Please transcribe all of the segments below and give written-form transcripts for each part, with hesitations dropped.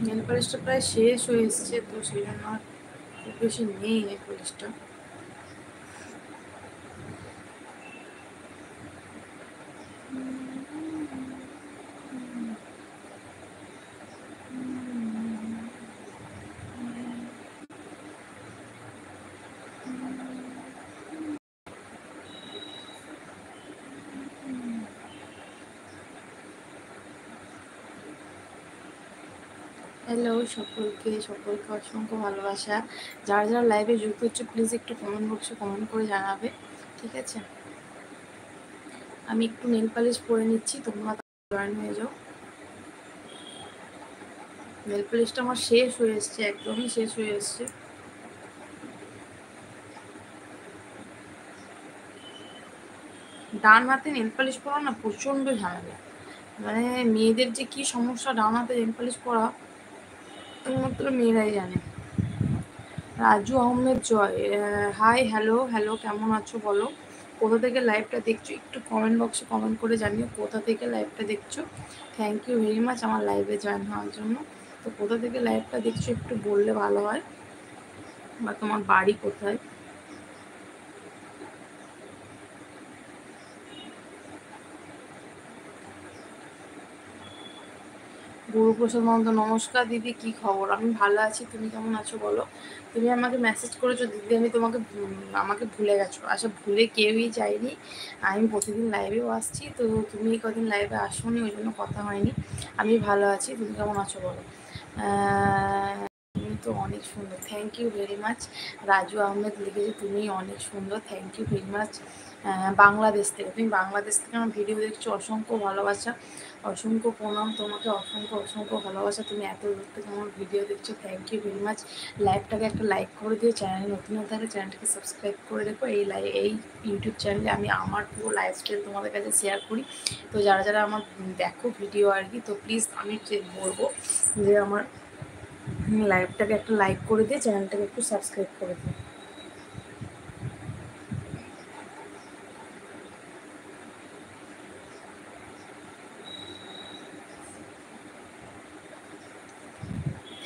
Nail পালিশটা প্রায় শেষ হয়ে এসছে, তো সেই জন্য আর খুব বেশি নেই নেল পালিশটা। হ্যালো সকলকে, সকলকে অসংখ্য ভালোবাসা। যারা যারা লাইভে যুক্ত হচ্ছে প্লিজ একটু কমেন্ট বক্সে কমেন্ট করে জানাবে, ঠিক আছে? আমি একটু নেল পালিশ পরে নিচ্ছি, তোমরা জয়েন হয়ে যাও। নেল পালিশটা আমার শেষ হয়ে এসছে, একদমই শেষ হয়ে এসছে। ডান হাতে নেল পালিশ পরা না প্রচণ্ড ঝামেলা, মানে মেয়েদের যে কি সমস্যা ডান হাতে নেল পালিশ পরা, একমাত্র মেয়েরাই জানে। রাজু আহমেদ জয়, হাই, হ্যালো হ্যালো, কেমন আছো বলো? কোথা থেকে লাইভটা দেখছো একটু কমেন্ট বক্সে কমেন্ট করে জানিও কোথা থেকে লাইভটা দেখছো। থ্যাংক ইউ ভেরি মাচ আমার লাইভে জয়েন হওয়ার জন্য। তো কোথা থেকে লাইভটা দেখছো একটু বললে ভালো হয়, বা তোমার বাড়ি কোথায়। গুরুপ্রসাদ মহন্ত, নমস্কার দিদি, কি খবর? আমি ভালো আছি, তুমি কেমন আছো বলো? তুমি আমাকে মেসেজ করেছো দিদি, আমি তোমাকে আমাকে ভুলে গেছো। আচ্ছা, ভুলে কেউই যায়নি, আমি প্রতিদিন লাইভেও আসছি, তো তুমি এই কদিন লাইভে আসোনি, ওই জন্য কথা হয়নি। আমি ভালো আছি, তুমি কেমন আছো বলো? তুমি তো অনেক সুন্দর, thank you very much. Raju Ahmed লিখেছে তুমি অনেক সুন্দর, thank you very much. Bangladesh থেকে, তুমি বাংলাদেশ থেকে আমার ভিডিও দেখছো, অসংখ্য ভালোবাসা, অসংখ্য প্রণাম তোমাকে, অসংখ্য অসংখ্য ভালোবাসা। তুমি এত দূর থেকে আমার ভিডিও দেখছো, থ্যাংক ইউ ভেরি মাচ। লাইভটাকে একটা লাইক করে দিও, চ্যানেল নতুন হয়ে থাকলে চ্যানেলটাকে সাবস্ক্রাইব করে রেখো। এই ইউটিউব চ্যানেলে আমি আমার পুরো লাইফস্টাইল তোমাদের কাছে শেয়ার করি। তো যারা যারা আমার দেখো ভিডিও আর কি, তো প্লিজ আমি বলবো যে আমার লাইভটাকে একটা লাইক করে দিয়ে চ্যানেলটাকে একটু সাবস্ক্রাইব করে দিও।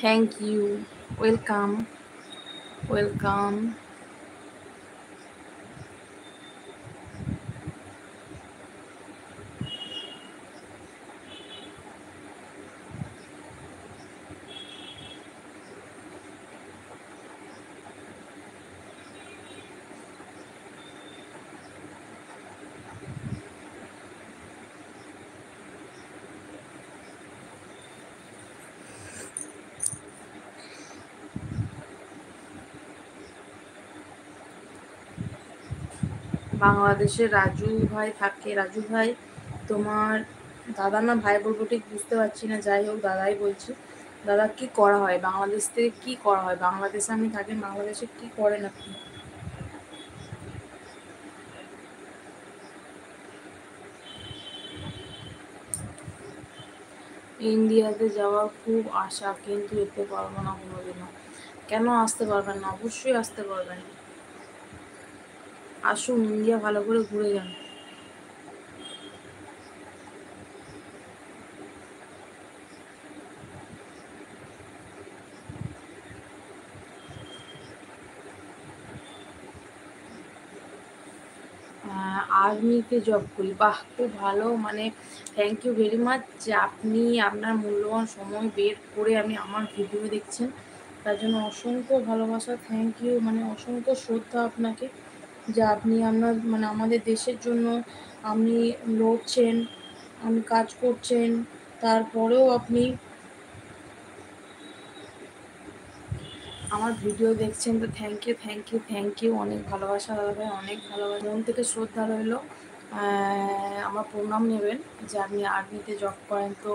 Thank you, welcome, welcome. বাংলাদেশে রাজু ভাই থাকে। রাজু ভাই তোমার দাদা না ভাই বলবো ঠিক বুঝতে পারছি না, যাই হোক দাদাই বলছি। দাদা কি করা হয় বাংলাদেশ থেকে, কি করা হয় বাংলাদেশে? আমি থাকি বাংলাদেশে, কি করেন আপনি? ইন্ডিয়াতে যাওয়ার খুব আশা, কিন্তু যেতে পারবো না কোনোদিনও। কেন আসতে পারবেন না? অবশ্যই আসতে পারবেন, আসুন ইন্ডিয়া ভালো করে ঘুরে যান। আর্মিতে জব করি, বাহ খুব ভালো, মানে থ্যাংক ইউ ভেরি মাচ যে আপনি আপনার মূল্যবান সময় বের করে আমি আমার ভিডিও দেখছেন, তার জন্য অসংখ্য ভালোবাসা, থ্যাংক ইউ, মানে অসংখ্য শ্রদ্ধা আপনাকে, যে আপনি আপনার মানে আমাদের দেশের জন্য আপনি লড়ছেন, আপনি কাজ করছেন, তারপরেও আপনি আমার ভিডিও দেখছেন, তো thank you, thank you, thank you, অনেক ভালোবাসা দাদা, অনেক ভালোবাসা, মন থেকে শ্রদ্ধা রইল। আমার প্রণাম নেবেন যে আপনি আর্মিতে জব করেন, তো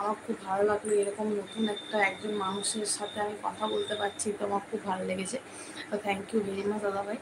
আমার খুব ভালো লাগলো, এরকম নতুন একজন মানুষের সাথে আমি কথা বলতে পারছি, তো আমার খুব ভালো লেগেছে, তো থ্যাংক ইউ ভেরি মাচ দাদা ভাই।